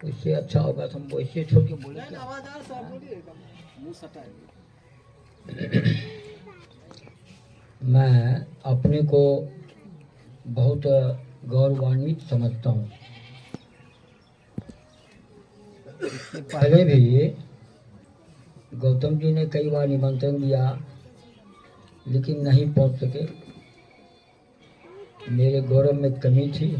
उससे अच्छा होगा तो हम वैसे छोड़ के बोले मैं अपने को बहुत गौरवान्वित समझता हूँ। पहले भी गौतम जी ने कई बार निमंत्रण दिया लेकिन नहीं पहुंच सके। मेरे गौरव में कमी थी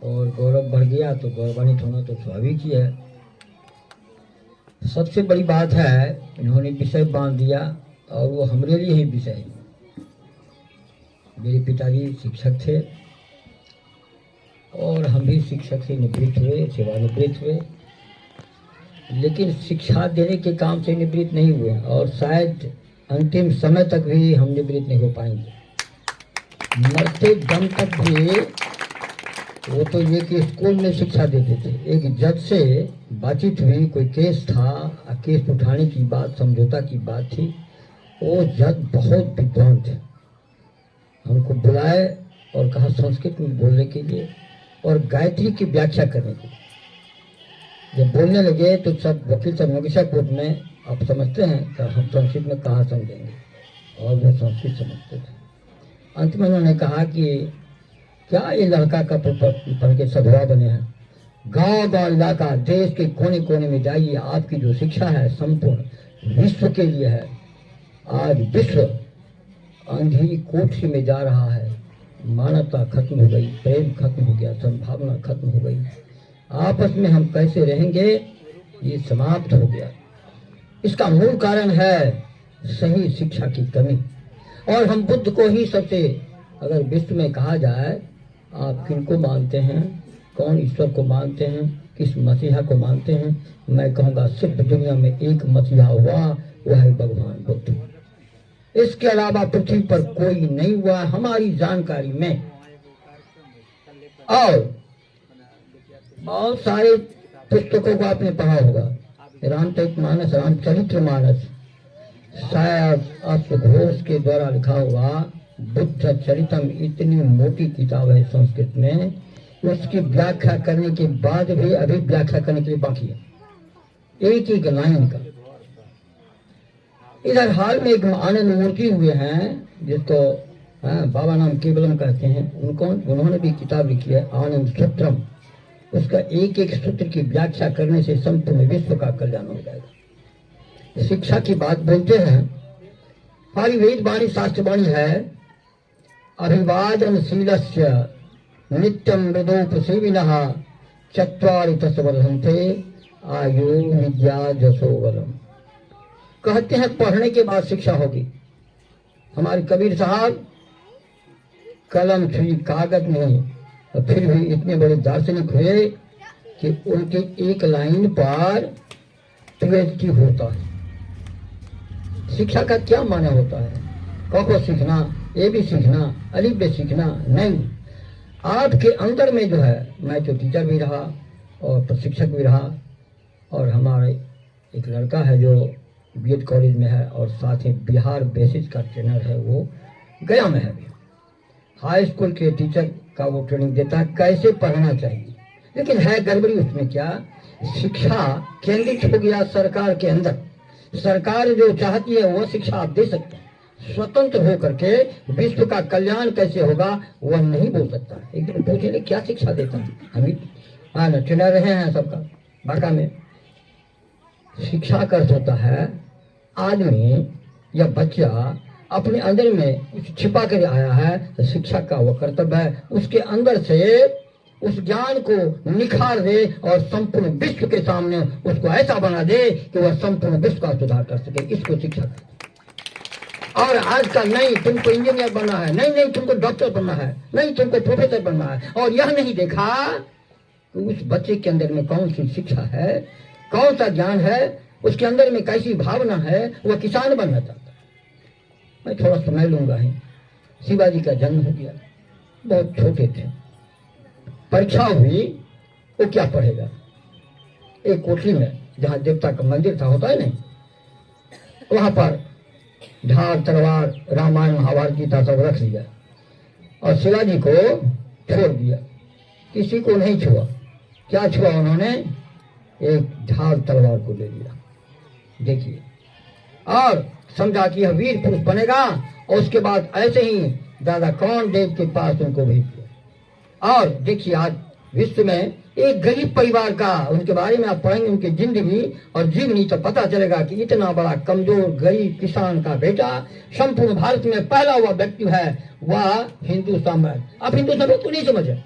और गौरव बढ़ गया तो गौरवान्वित होना तो स्वाभाविक ही है। सबसे बड़ी बात है इन्होंने विषय बांध दिया और वो हमारे लिए ही विषय है। मेरे पिताजी शिक्षक थे और हम भी शिक्षक से निवृत्त हुए, सेवानिवृत्त हुए, लेकिन शिक्षा देने के काम से निवृत्त नहीं हुए और शायद अंतिम समय तक भी हम निवृत्त नहीं हो पाएंगे। मरते दम तक भी वो तो ये कि स्कूल में शिक्षा देते थे। एक जज से बातचीत हुई, कोई केस था, केस उठाने की बात, समझौता की बात थी। वो जज बहुत विद्वान थे, हमको बुलाए और कहा संस्कृत में बोलने के लिए और गायत्री की व्याख्या करने के लिए। जब बोलने लगे तो सब वकील सब नोटिसा कोर्ट में, आप समझते हैं कि हम संस्कृत में कहाँ समझेंगे, और वो संस्कृत समझते थे। अंत में उन्होंने कहा कि क्या ये लड़का का पढ़ के सधुआ बने हैं, गांव गांव इलाका देश के कोने कोने में जाइए, आपकी जो शिक्षा है संपूर्ण विश्व के लिए है। आज विश्व अंधी कोठी में जा रहा है, मानवता खत्म हो गई, प्रेम खत्म हो गया, संभावना खत्म हो गई, आपस में हम कैसे रहेंगे ये समाप्त हो गया। इसका मूल कारण है सही शिक्षा की कमी। और हम बुद्ध को ही सबसे, अगर विश्व में कहा जाए आप किनको मानते हैं, कौन ईश्वर को मानते हैं, किस मसीहा को मानते हैं, मैं कहूँगा सिर्फ दुनिया में एक मसीहा हुआ, वह है भगवान बुद्ध। इसके अलावा पृथ्वी पर कोई नहीं हुआ हमारी जानकारी में। और बहुत सारे पुस्तकों को आपने पढ़ा होगा, रामचरितमानस, रामचरितमानस शायद अश्वघोष के द्वारा लिखा हुआ बुद्ध चरितम, इतनी मोटी किताब है संस्कृत में, उसकी व्याख्या करने के बाद भी अभी व्याख्या करने के लिए बाकी है एक एक लाइन का। इधर हाल में एक आनंद मूर्ति हुए हैं जिसको बाबा नाम केवलम कहते हैं, उन्होंने भी किताब लिखी है आनंद सूत्रम। उसका एक एक सूत्र की व्याख्या करने से संपूर्ण विश्व का कल्याण हो जाएगा। शिक्षा की बात बोलते हैं, हमारी वेद वाणी शास्त्रवाणी है, अभिवादनशीलस्य नित्यं वेदोपसेविनः चत्वारि तस्वर्धन्ते आयु विद्या जसो बलम। कहते हैं पढ़ने के बाद शिक्षा होगी। हमारे कबीर साहब कलम छुई कागज नहीं, और फिर भी इतने बड़े दार्शनिक हुए कि उनके एक लाइन पर PhD होता है। शिक्षा का क्या माने होता है? क को सीखना, ए भी सीखना, अलिफ बे सीखना नहीं। आपके अंदर में जो है, मैं तो टीचर भी रहा और प्रशिक्षक भी रहा, और हमारे एक लड़का है जो BEd कॉलेज में है और साथ ही बिहार बेसिस का ट्रेनर है, वो गया में है भी। हाई स्कूल के टीचर का वो ट्रेनिंग देता है कैसे पढ़ना चाहिए। लेकिन है गड़बड़ी उसमें क्या, शिक्षा केंद्रित हो गया सरकार के अंदर। सरकार जो चाहती है वो शिक्षा आप दे सकते हैं, स्वतंत्र होकर के विश्व का कल्याण कैसे होगा वह नहीं बोल सकता। एक दिन पूछेंगे क्या शिक्षा देता है, हम ही ट्रेनर रहे हैं सबका बाका में। शिक्षा का अर्थ होता है आदमी या बच्चा अपने अंदर में कुछ छिपा कर आया है, तो शिक्षा का वो कर्तव्य है उसके अंदर से उस ज्ञान को निखार दे और संपूर्ण विश्व के सामने उसको ऐसा बना दे कि वह संपूर्ण विश्व का सुधार कर सके। इसको शिक्षा कहते हैं। और आजकल नहीं तुमको इंजीनियर बनना है, नहीं नहीं तुमको डॉक्टर बनना है, नहीं तुमको प्रोफेसर बनना है, और यह नहीं देखा कि उस बच्चे के अंदर में कौन सी शिक्षा है, कौन सा ज्ञान है, उसके अंदर में कैसी भावना है, वह किसान बनना चाहता है। मैं थोड़ा समय लूंगा ही। शिवाजी का जन्म हो गया, बहुत छोटे थे, परीक्षा हुई, वो क्या पढ़ेगा। एक कोठरी में जहाँ देवता का मंदिर था, होता है नहीं, वहां पर ढाल तलवार रामायण महाभारत गीता सब रख लिया और शिवाजी को छोड़ दिया, किसी को नहीं छुआ। क्या छुआ उन्होंने? एक ढाल तलवार को ले लिया। देखिए, और समझा कि यह वीर पुरुष बनेगा, और उसके बाद ऐसे ही दादा कौन देव के पास उनको भेज दिया। और देखिए, आज विश्व में एक गरीब परिवार का, उनके बारे में आप पढ़ेंगे, उनकी जिंदगी और जीवनी, तो पता चलेगा कि इतना बड़ा कमजोर गरीब किसान का बेटा संपूर्ण भारत में पहला हुआ व्यक्ति है, वह हिंदू साम्राज्य। आप हिंदू साम्राज्य को नहीं समझे,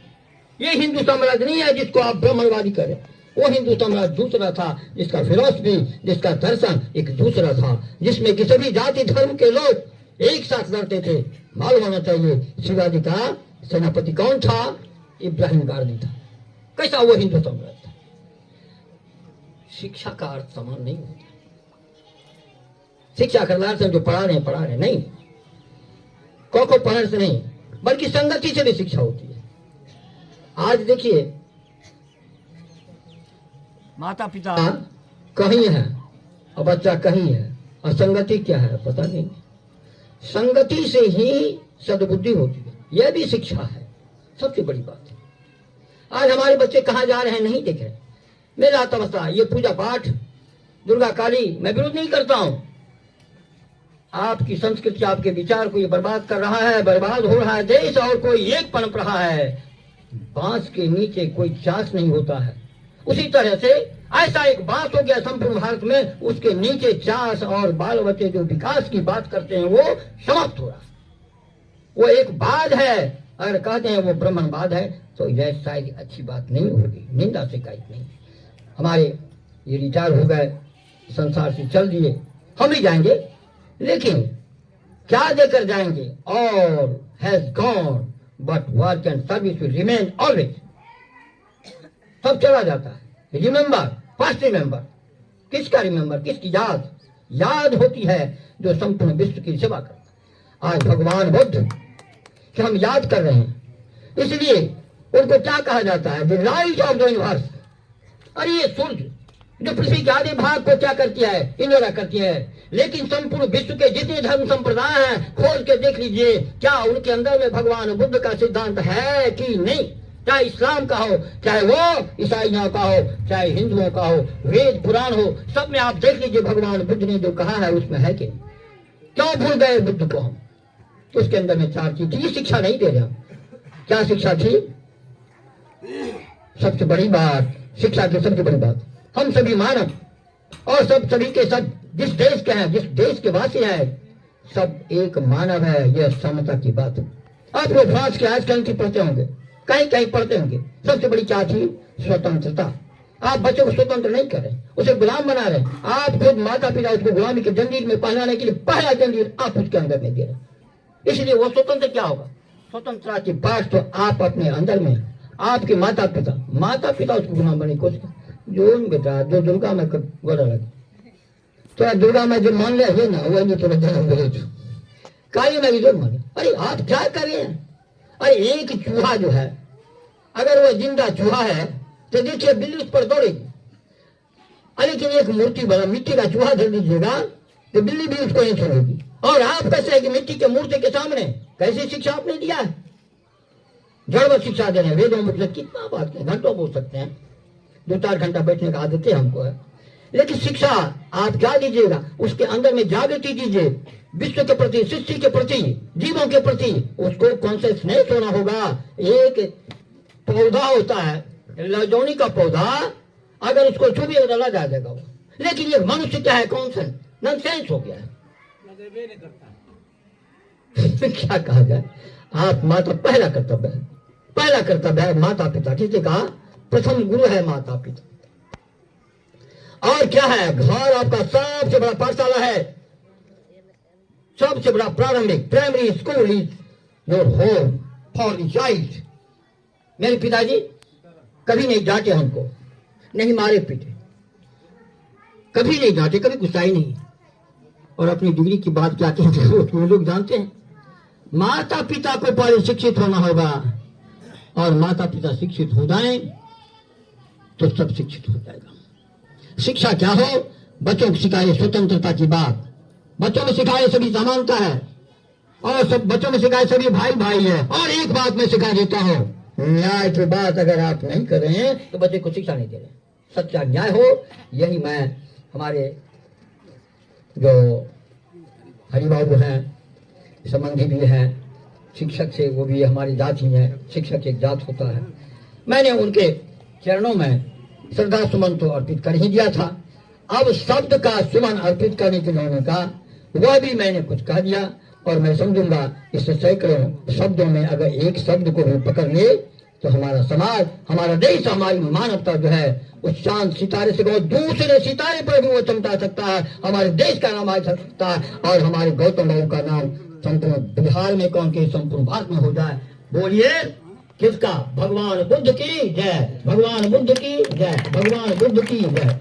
ये हिंदू साम्राज्य नहीं है जिसको आप ब्राह्मणवादी करें। वो हिंदू साम्राज्य दूसरा था, जिसका फिलॉसफी, जिसका दर्शन एक दूसरा था, जिसमें कि सभी जाति धर्म के लोग एक साथ लड़ते थे। मालूम होना चाहिए शिवाजी का सेनापति कौन था? इब्राहिम गारदी था। कैसा वो हिंदू साम्राज्य था? शिक्षा का अर्थ समान नहीं होता। शिक्षा का अर्थ जो पढ़ा रहे नहीं, को पढ़ने से नहीं, बल्कि संगति से भी शिक्षा होती है। आज देखिए, माता पिता कहीं है और बच्चा कहीं है, और संगति क्या है पता नहीं। संगति से ही सद्बुद्धि होती है, यह भी शिक्षा है। सबसे बड़ी बात है, आज हमारे बच्चे कहाँ जा रहे हैं नहीं देख रहे। मेरा तमस्सा, ये पूजा पाठ दुर्गा काली, मैं विरोध नहीं करता हूं। आपकी संस्कृति, आपके विचार को ये बर्बाद कर रहा है, बर्बाद हो रहा है देश, और कोई एक पनप रहा है। बांस के नीचे कोई चांस नहीं होता है। उसी तरह से ऐसा एक बात हो गया संपूर्ण भारत में, उसके नीचे चांस और बाल बच्चे जो विकास की बात करते हैं वो समाप्त हो रहा। वो एक बात है, अगर कहते हैं वो ब्राह्मणवाद है, तो यह शायद अच्छी बात नहीं होगी, निंदा शिकायत नहीं। हमारे ये रिटायर हो गए, संसार से चल दिए, हम ही जाएंगे, लेकिन क्या देकर जाएंगे? और has gone but work and service will remain always. सब चला जाता है। रिमेंबर, फर्स्ट रिमेंबर, किसका रिमेंबर? किसकी याद? याद होती है जो संपूर्ण विश्व की सेवा करता है। आज भगवान बुद्ध कि हम याद कर रहे हैं, इसलिए उनको क्या कहा जाता है? The light of the universe. अरे ये सूर्य जो पृथ्वी के आधे भाग को क्या करती है? इंजोरा करती है। लेकिन संपूर्ण विश्व के जितने धर्म संप्रदाय हैं, खोज के देख लीजिए, क्या उनके अंदर में भगवान बुद्ध का सिद्धांत है कि नहीं? चाहे इस्लाम का हो, चाहे वो ईसाइयों का हो, चाहे हिंदुओं का हो, वेद पुराण हो, सब में आप देख लीजिए भगवान बुद्ध ने जो कहा है उसमें है कि क्यों भूल गए बुद्ध को हम? उसके अंदर में चार चीज थी, शिक्षा नहीं दे रहे हम। क्या शिक्षा थी? सबसे बड़ी बात, शिक्षा की सबसे बड़ी बात, हम सभी मानव और सब सभी के सब जिस देश के हैं, जिस देश के वासी हैं, सब एक मानव है। यह समता की बात है। आप लोग फ्रांस के आजकल की पढ़ते होंगे, कहीं कहीं पढ़ते होंगे। सबसे बड़ी क्या थी? स्वतंत्रता। आप बच्चों को स्वतंत्र नहीं कर रहे, उसे गुलाम बना रहे। आप खुद माता पिता उसको गुलामी के जंजीर में पहनाने के लिए पहला जंजीर आप उसके अंदर में दे रहे, इसलिए वो स्वतंत्र क्या होगा? स्वतंत्रता की बात तो आप अपने अंदर में, आपके माता पिता उसको गुलाम बनने की कोशिश कर। जो बेटा जो दुर्गा में गोरा लगे, तो दुर्गा में जो मान ले ना, वो नहीं तो जन्म भेज काली में जो माने। अरे आप क्या कर रहे हैं? अरे एक चूहा जो है, अगर वो जिंदा चूहा है तो देखिए बिल्ली उस पर दौड़ेगी। लेकिन एक मूर्ति बना मिट्टी का चूहा धर दीजिएगा तो बिल्ली भी उसको नहीं छोड़ेगी। और आप कैसे है कि मिट्टी के मूर्ति के सामने कैसी शिक्षा आपने दिया है? जड़ शिक्षा दे रहे हैं। वेदों में कितना बात है, घंटों बोल सकते हैं, 2-4 घंटा बैठने का आदत है हमको है। लेकिन शिक्षा आप क्या दीजिएगा? उसके अंदर में जागृति दीजिए, विश्व के प्रति, सृष्टि के प्रति, जीवों के प्रति उसको कॉन्शियसनेस होना होगा। एक पौधा होता है, लजौनी का पौधा, अगर उसको छू भी लगा जाएगा वो। लेकिन ये मनुष्य क्या है? कॉन्सेंस, नॉनसेंस हो गया है। क्या कहा जाए? आप माता पहला कर्तव्य है माता पिता। किसी कहा प्रथम गुरु है माता पिता। और क्या है? घर आपका सबसे बड़ा पाठशाला है, सबसे बड़ा प्रारंभिक primary school is your home for the child. मेरे पिताजी कभी नहीं डांटे हमको, नहीं मारे पीटे, कभी नहीं डांटे, कभी गुस्साई नहीं। और अपनी डिग्री की बात क्या कहते हैं वो लोग जानते हैं। माता पिता को पहले शिक्षित होना होगा, और माता पिता शिक्षित हो जाएं तो सब शिक्षित हो जाएगा। शिक्षा क्या हो? बच्चों को सिखाए स्वतंत्रता की बात, बच्चों में सिखाए सभी समानता है, और सब बच्चों में सिखाए सभी भाई भाई है। और एक बात मैं सिखा देता हूं, न्याय की बात अगर आप नहीं कर रहे हैं तो बच्चे को शिक्षा नहीं दे रहे। सच्चा न्याय हो, यही मैं हमारे जो हरिबाबू हैं, संबंधी भी हैं, शिक्षक से, वो भी हमारी जात ही है, शिक्षक एक जात होता है। मैंने उनके चरणों में श्रद्धा सुमन तो अर्पित कर ही दिया था। अब शब्द का सुमन अर्पित करने के लिए का वह भी मैंने कुछ कह दिया, और मैं समझूंगा इस सैकड़ों शब्दों में अगर एक शब्द को भी पकड़ ले तो हमारा समाज, हमारा देश, हमारी मानवता जो है उस चांद सितारे से बहुत दूसरे सितारे पर भी वो चमका सकता है। हमारे देश का नाम आ सकता है और हमारे गौतम बाबू का नाम संपूर्ण बिहार में कौन के संपूर्ण भारत में हो जाए। बोलिए किसका? भगवान बुद्ध की जय, भगवान बुद्ध की जय, भगवान बुद्ध की जय।